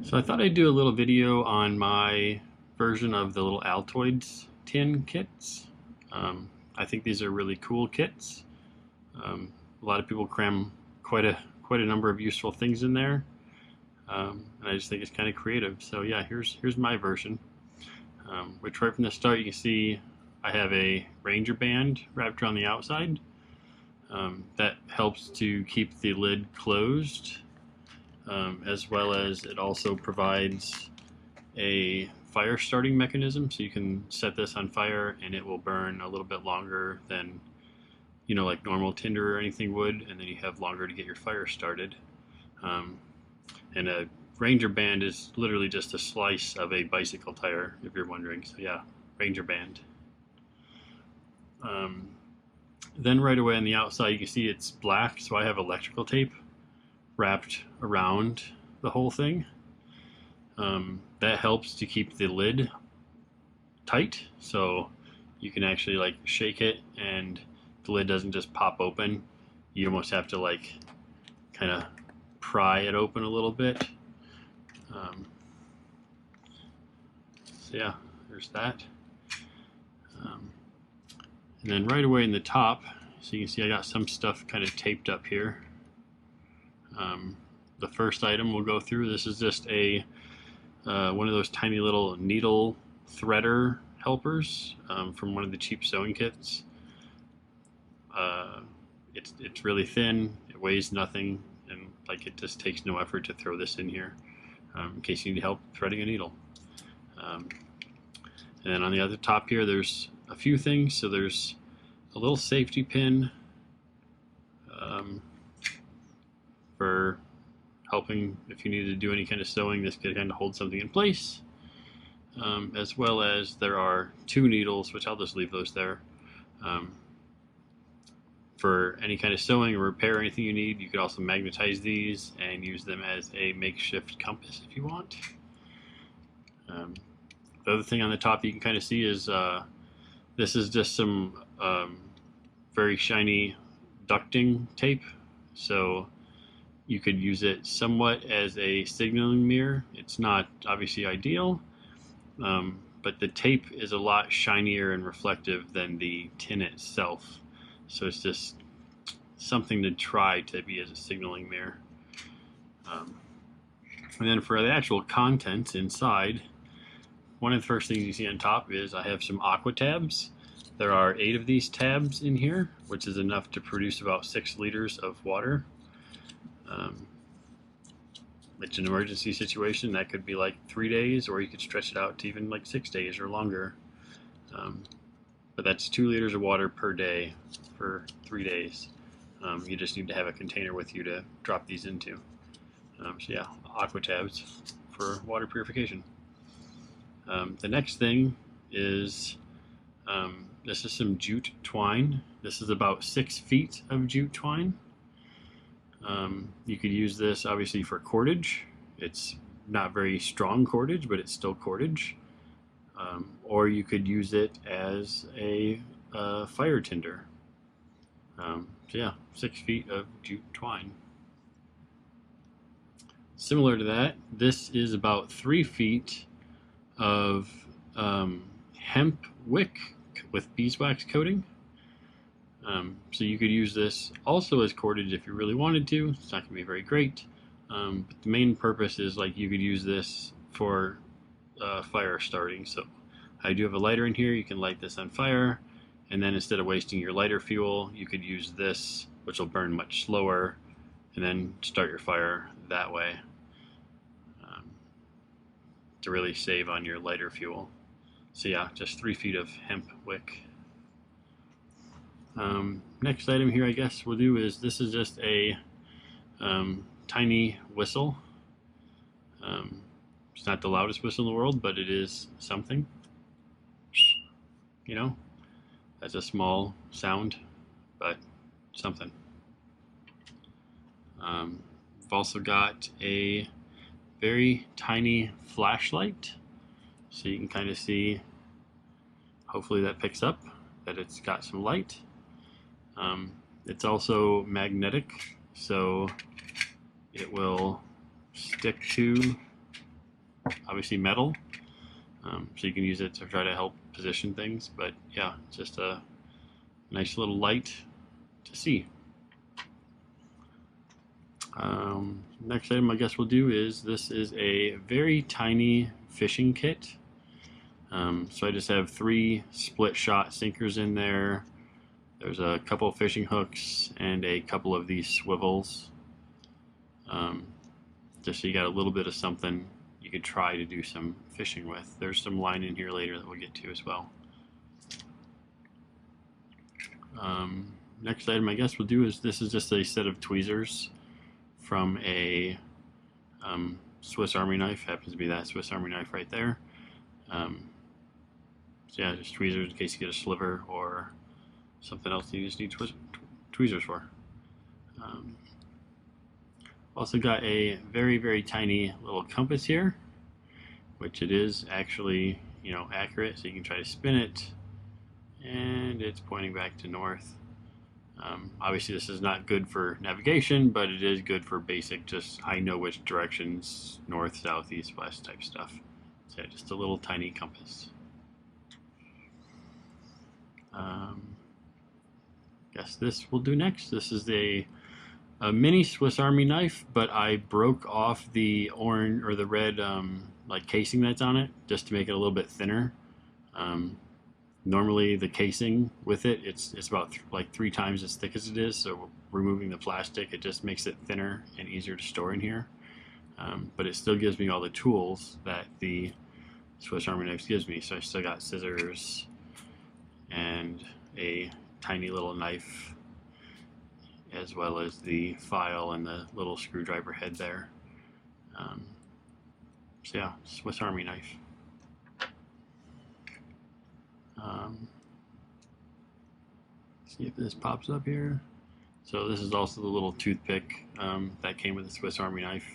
So I thought I'd do a little video on my version of the little Altoids tin kits. I think these are really cool kits. A lot of people cram quite a number of useful things in there, and I just think it's kind of creative. So yeah, here's my version. Which right from the start you can see I have a Ranger band wrapped around the outside. That helps to keep the lid closed. As well as it also provides a fire starting mechanism, so you can set this on fire and it will burn a little bit longer than like normal tinder or anything would, and then you have longer to get your fire started. And a Ranger band is literally just a slice of a bicycle tire, if you're wondering. So yeah, Ranger band. Then right away on the outside you can see it's black, so I have electrical tape wrapped around the whole thing. That helps to keep the lid tight, so you can actually like shake it and the lid doesn't just pop open. You almost have to like kind of pry it open a little bit. So yeah, there's that. And then right away in the top, so you can see I got some stuff kind of taped up here. The first item we'll go through, this is just a one of those tiny little needle threader helpers from one of the cheap sewing kits. It's really thin, it weighs nothing, and like it just takes no effort to throw this in here in case you need help threading a needle. And then on the other top here there's a few things. So there's a little safety pin for helping if you need to do any kind of sewing. This could kind of hold something in place, as well as there are two needles, which I'll just leave those there, for any kind of sewing or repair, anything you need. You could also magnetize these and use them as a makeshift compass if you want. The other thing on the top you can kind of see is this is just some very shiny ducting tape, so you could use it somewhat as a signaling mirror. It's not obviously ideal, but the tape is a lot shinier and reflective than the tin itself, so it's just something to try to be as a signaling mirror. And then for the actual contents inside, one of the first things you see on top is I have some aqua tabs. There are 8 of these tabs in here, which is enough to produce about 6 liters of water. It's an emergency situation. That could be like 3 days, or you could stretch it out to even like 6 days or longer. But that's 2 liters of water per day for 3 days. You just need to have a container with you to drop these into. So yeah, aqua tabs for water purification. The next thing is this is some jute twine. This is about 6 feet of jute twine. You could use this obviously for cordage. It's not very strong cordage, but it's still cordage. Or you could use it as a fire tinder. So yeah, 6 feet of jute twine. Similar to that, this is about 3 feet of hemp wick with beeswax coating. So you could use this also as cordage if you really wanted to. It's not going to be very great, but the main purpose is like you could use this for fire starting. So I do have a lighter in here. You can light this on fire, and then instead of wasting your lighter fuel, you could use this, which will burn much slower, and then start your fire that way to really save on your lighter fuel. So yeah, just 3 feet of hemp wick. Next item here I guess we'll do is this is just a tiny whistle. It's not the loudest whistle in the world, but it is something. That's a small sound, but something. We've also got a very tiny flashlight, so you can kind of see, hopefully that picks up that it's got some light. It's also magnetic, so it will stick to obviously metal, so you can use it to try to help position things. But yeah, just a nice little light to see. Next item I guess we'll do is, this is a very tiny fishing kit. So I just have 3 split shot sinkers in there. There's a couple of fishing hooks and a couple of these swivels. Just so you got a little bit of something you could try to do some fishing with. There's some line in here later that we'll get to as well. Next item I guess we'll do is, this is just a set of tweezers from a Swiss Army knife. Happens to be that Swiss Army knife right there. So yeah, just tweezers in case you get a sliver or something else you just need tweezers for. Also got a very, very tiny little compass here, which it is actually, you know, accurate, so you can try to spin it, and it's pointing back to north. Obviously this is not good for navigation, but it is good for basic, just I know which directions, north, south, east, west type stuff. So yeah, just a little tiny compass. Guess this will do next. This is a mini Swiss Army knife, but I broke off the orange or the red like casing that's on it just to make it a little bit thinner. Normally the casing with it, it's about like 3 times as thick as it is, so removing the plastic, it just makes it thinner and easier to store in here. But it still gives me all the tools that the Swiss Army knife gives me. So I still got scissors and a tiny little knife, as well as the file and the little screwdriver head there. So yeah, Swiss Army knife. See if this pops up here. So this is also the little toothpick that came with the Swiss Army knife.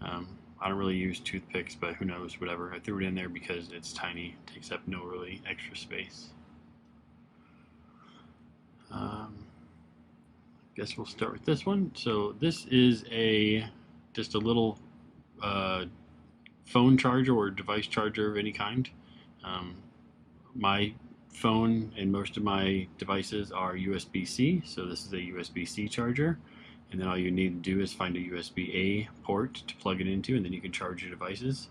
I don't really use toothpicks, but who knows, whatever. I threw it in there because it's tiny, it takes up no really extra space. Guess we'll start with this one. So this is just a little phone charger or device charger of any kind. My phone and most of my devices are USB-C, so this is a USB-C charger, and then all you need to do is find a USB-A port to plug it into, and then you can charge your devices.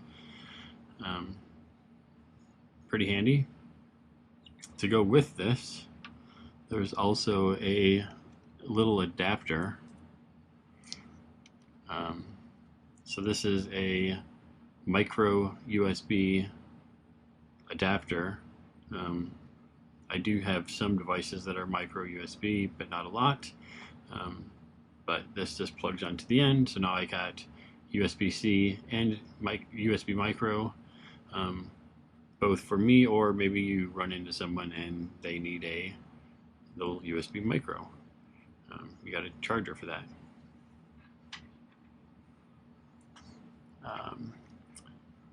Pretty handy. To go with this, there's also a little adapter. So this is a micro USB adapter. I do have some devices that are micro USB, but not a lot. But this just plugs onto the end, so now I got USB-C and USB micro, both for me, or maybe you run into someone and they need a little USB micro. You got a charger for that.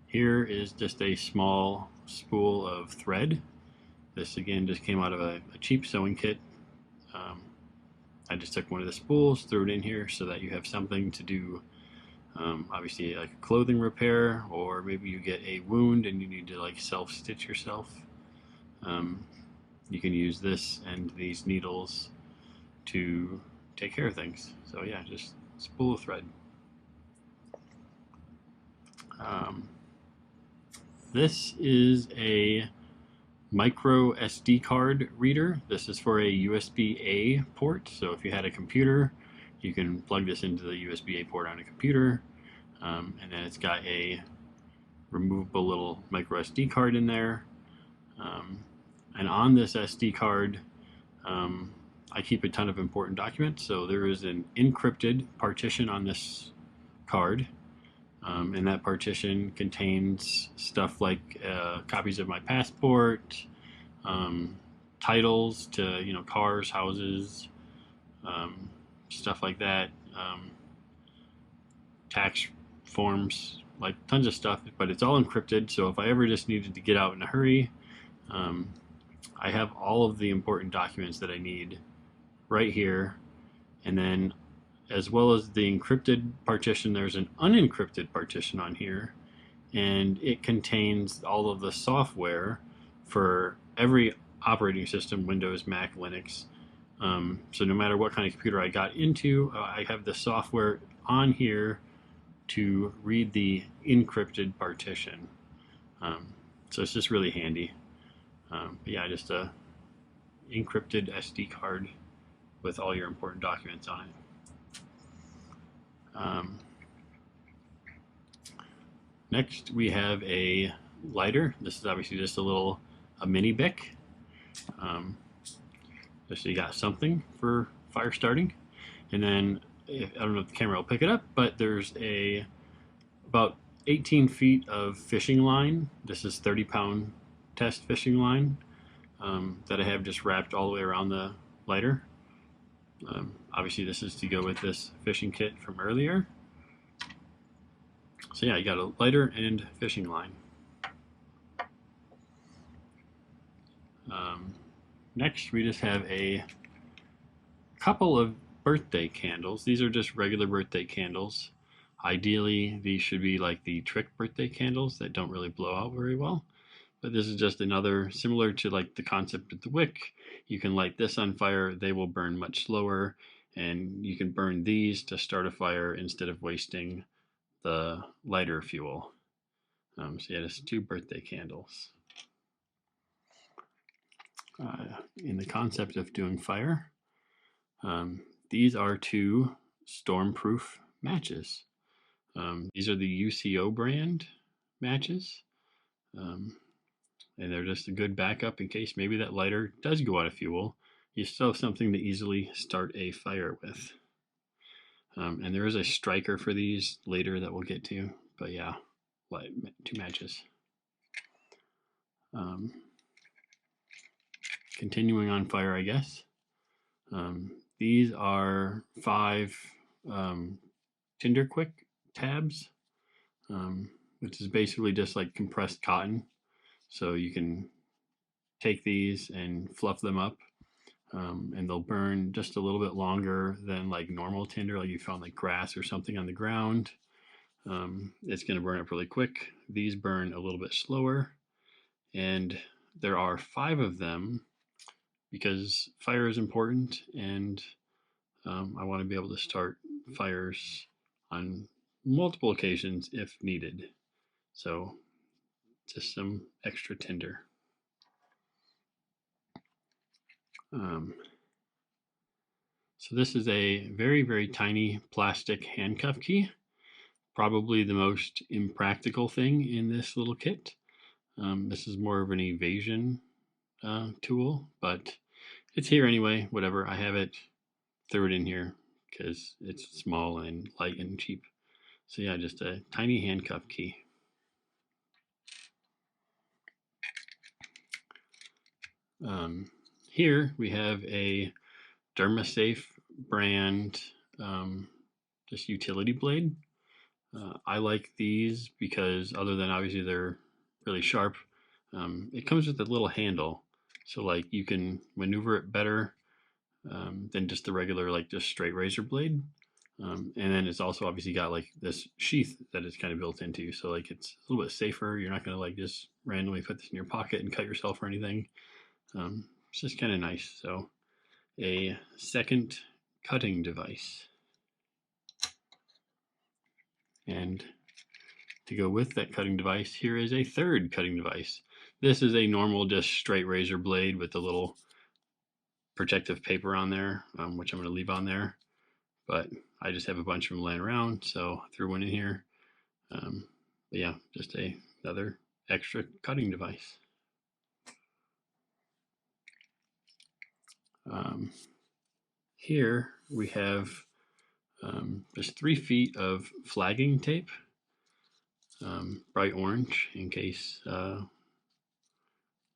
Here is just a small spool of thread. This again just came out of a cheap sewing kit. I just took one of the spools, threw it in here so that you have something to do, obviously like a clothing repair, or maybe you get a wound and you need to like self-stitch yourself. You can use this and these needles to take care of things. So yeah, just spool of thread. This is a micro SD card reader. This is for a USB-A port. So if you had a computer, you can plug this into the USB-A port on a computer. And then it's got a removable little micro SD card in there. And on this SD card, I keep a ton of important documents. So there is an encrypted partition on this card. And that partition contains stuff like copies of my passport, titles to, you know, cars, houses, stuff like that, tax forms, like tons of stuff, but it's all encrypted. So if I ever just needed to get out in a hurry, I have all of the important documents that I need right here. And then as well as the encrypted partition, there's an unencrypted partition on here, and it contains all of the software for every operating system, Windows, Mac, Linux. So no matter what kind of computer I got into, I have the software on here to read the encrypted partition. Um, so it's just really handy. But yeah, just a encrypted SD card with all your important documents on it. Next, we have a lighter. This is obviously just a mini Bic. Just so you got something for fire starting. And then, I don't know if the camera will pick it up, but there's about 18 feet of fishing line. This is 30-pound test fishing line that I have just wrapped all the way around the lighter. Obviously, this is to go with this fishing kit from earlier. So yeah, you got a lighter and fishing line. Next, we just have a couple of birthday candles. These are just regular birthday candles. Ideally, these should be like the trick birthday candles that don't really blow out very well. But this is just another, similar to like the concept of the wick. You can light this on fire, they will burn much slower, and you can burn these to start a fire instead of wasting the lighter fuel. So yeah, just 2 birthday candles. In the concept of doing fire, these are 2 stormproof matches. These are the UCO brand matches. And they're just a good backup in case maybe that lighter does go out of fuel. You still have something to easily start a fire with. And there is a striker for these later that we'll get to, but yeah, 2 matches. Continuing on fire, I guess. These are 5 Tinder Quick tabs, which is basically just like compressed cotton. So you can take these and fluff them up, and they'll burn just a little bit longer than like normal tinder, like you found like grass or something on the ground. It's going to burn up really quick. These burn a little bit slower, and there are 5 of them because fire is important, and I want to be able to start fires on multiple occasions if needed. So just some extra tinder. So this is a very, very tiny plastic handcuff key. Probably the most impractical thing in this little kit. This is more of an evasion tool, but it's here anyway. Whatever, I have it. Threw it in here because it's small and light and cheap. So yeah, just a tiny handcuff key. Here we have a Dermasafe brand just utility blade. I like these because other than obviously they're really sharp, it comes with a little handle, so like you can maneuver it better than just the regular like just straight razor blade. And then it's also obviously got like this sheath that is kind of built into, so like it's a little bit safer. You're not going to like just randomly put this in your pocket and cut yourself or anything. It's just kind of nice. So a second cutting device. And to go with that cutting device, here is a third cutting device. This is a normal just straight razor blade with a little protective paper on there, which I'm going to leave on there. But I just have a bunch of them laying around, so I threw one in here. But yeah, just another extra cutting device. Here we have just 3 feet of flagging tape, bright orange, in case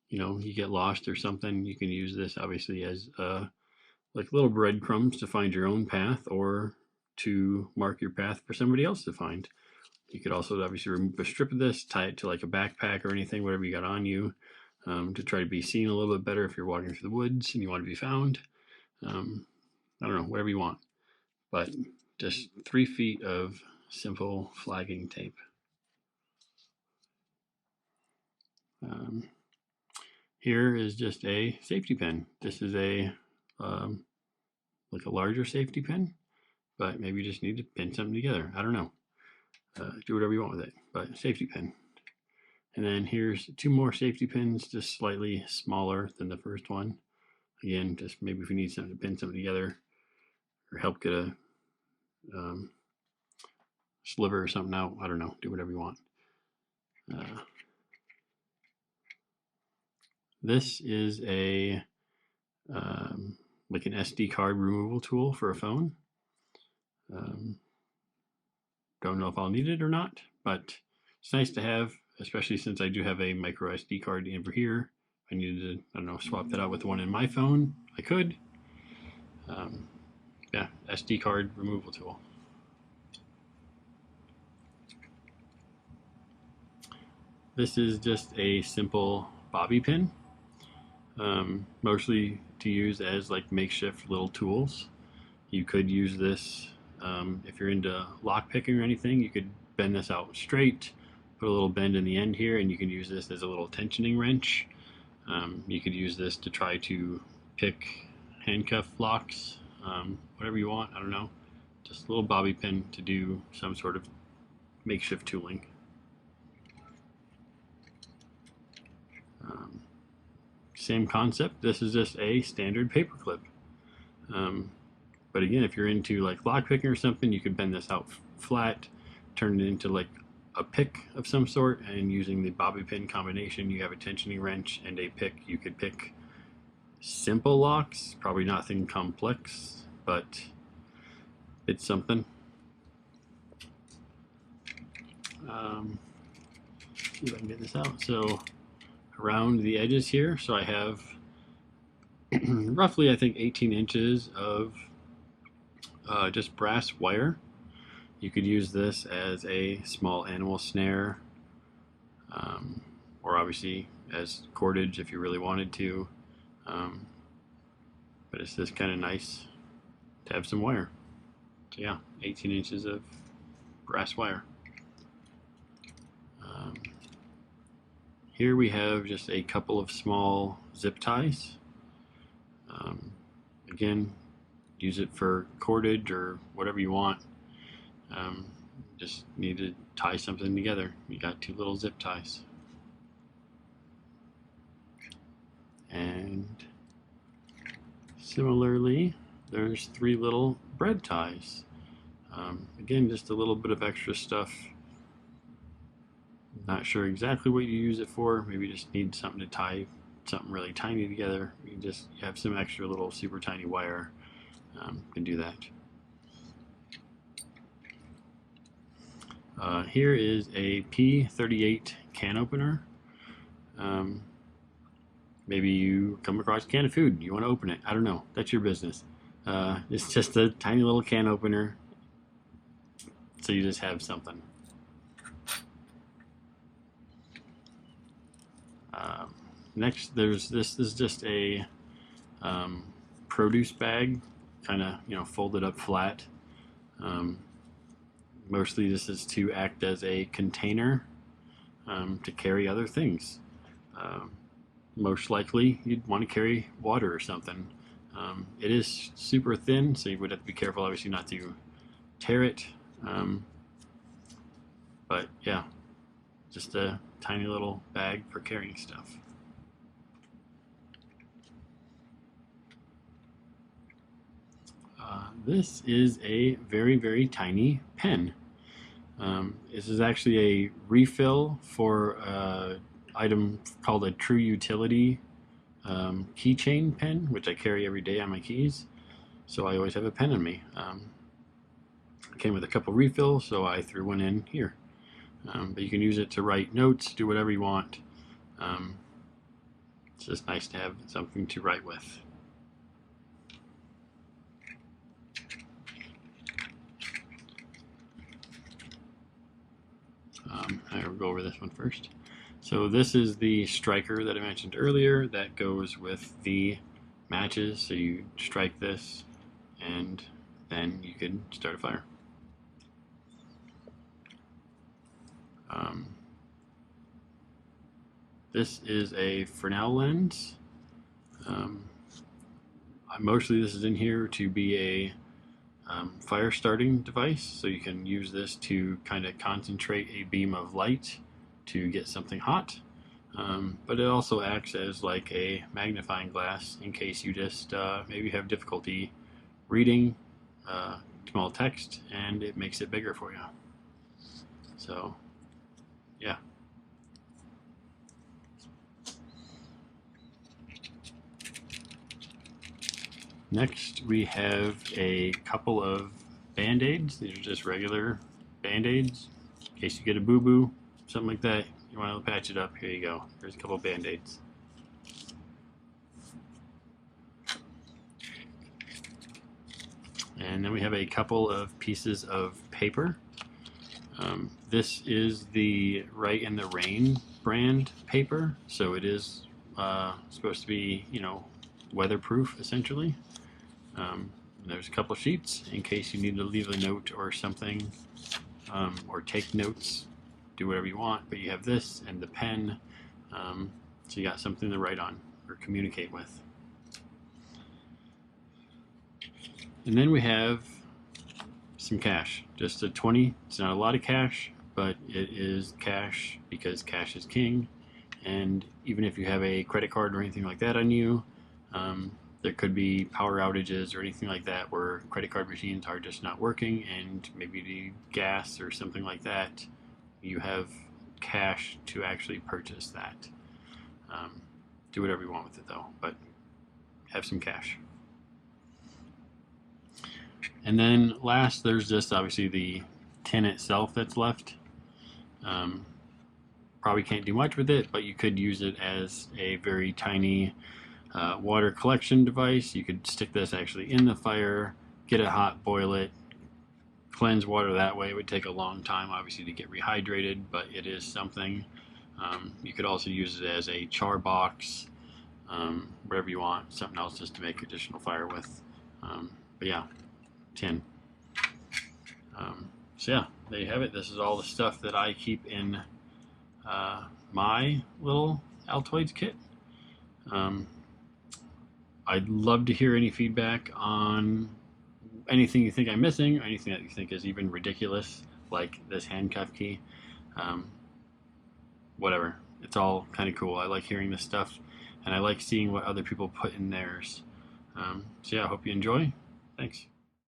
you get lost or something. You can use this obviously as like little breadcrumbs to find your own path, or to mark your path for somebody else to find. You could also obviously remove a strip of this, tie it to like a backpack or anything, whatever you got on you, to try to be seen a little bit better if you're walking through the woods and you want to be found. I don't know, whatever you want. But just 3 feet of simple flagging tape. Here is just a safety pin. This is a like a larger safety pin, but maybe you just need to pin something together. I don't know. Do whatever you want with it, but safety pin. And then here's 2 more safety pins, just slightly smaller than the first one. Again, just maybe if you need something to pin something together or help get a sliver or something out. I don't know. Do whatever you want. This is a like an SD card removal tool for a phone. Don't know if I'll need it or not, but it's nice to have, especially since I do have a micro SD card over here. If I needed to, I don't know, swap that out with the one in my phone, I could. Yeah, SD card removal tool. This is just a simple bobby pin, mostly to use as like makeshift little tools. You could use this if you're into lock picking or anything. You could bend this out straight, put a little bend in the end here, and you can use this as a little tensioning wrench. You could use this to try to pick handcuff locks, whatever you want. I don't know. Just a little bobby pin to do some sort of makeshift tooling. Same concept. This is just a standard paper clip. But again, if you're into like lock picking or something, you could bend this out flat, turn it into like a pick of some sort, and using the bobby pin combination, you have a tensioning wrench and a pick. You could pick simple locks, probably nothing complex, but it's something. See if I can get this out. So around the edges here, so I have roughly, I think, 18 inches of just brass wire. You could use this as a small animal snare, or obviously as cordage if you really wanted to. But it's just kind of nice to have some wire. So yeah, 18 inches of brass wire. Here we have just a couple of small zip ties. Again, use it for cordage or whatever you want. Just need to tie something together. You got 2 little zip ties. And similarly, there's 3 little bread ties. Again, just a little bit of extra stuff. Not sure exactly what you use it for. Maybe you just need something to tie something really tiny together. You just have some extra little super tiny wire. Can do that. Here is a P38 can opener. Maybe you come across a can of food, you want to open it. I don't know. That's your business. It's just a tiny little can opener, so you just have something. Next, there's this is just a produce bag, kind of folded up flat. Mostly this is to act as a container to carry other things. Most likely you'd want to carry water or something. It is super thin, so you would have to be careful, obviously, not to tear it. But yeah, just a tiny little bag for carrying stuff. This is a very, very tiny pen. This is actually a refill for an item called a True Utility keychain pen, which I carry every day on my keys. So I always have a pen on me. It came with a couple refills, so I threw one in here. But you can use it to write notes, do whatever you want. It's just nice to have something to write with. I will go over this one first. So this is the striker that I mentioned earlier that goes with the matches. So you strike this and then you can start a fire. This is a Fresnel lens. Mostly this is in here to be a fire starting device, so you can use this to kind of concentrate a beam of light to get something hot. But it also acts as like a magnifying glass in case you just maybe have difficulty reading small text, and it makes it bigger for you. So yeah. Next we have a couple of Band-Aids. These are just regular Band-Aids. In case you get a boo-boo, something like that, you want to patch it up, here you go. There's a couple of Band-Aids. And then we have a couple of pieces of paper. This is the Right in the Rain brand paper, so it is supposed to be, you know, weatherproof essentially. There's a couple sheets in case you need to leave a note or something, or take notes, do whatever you want. But you have this and the pen, so you got something to write on or communicate with. And then we have some cash, just a 20. It's not a lot of cash, but it is cash because cash is king. And even if you have a credit card or anything like that on you, there could be power outages or anything like that where credit card machines are just not working and maybe you need gas or something like that. You have cash to actually purchase that. Do whatever you want with it though, but have some cash. And then last, there's just obviously the tin itself that's left. Probably can't do much with it, but you could use it as a very tiny water collection device. You could stick this actually in the fire, get it hot, boil it, cleanse water that way. It would take a long time obviously to get rehydrated, but it is something. You could also use it as a char box, whatever you want, something else just to make additional fire with. But yeah, tin. So yeah, there you have it. This is all the stuff that I keep in my little Altoids kit. I'd love to hear any feedback on anything you think I'm missing, or anything that you think is even ridiculous, like this handcuff key. Whatever. It's all kind of cool. I like hearing this stuff, and I like seeing what other people put in theirs. So yeah, I hope you enjoy. Thanks.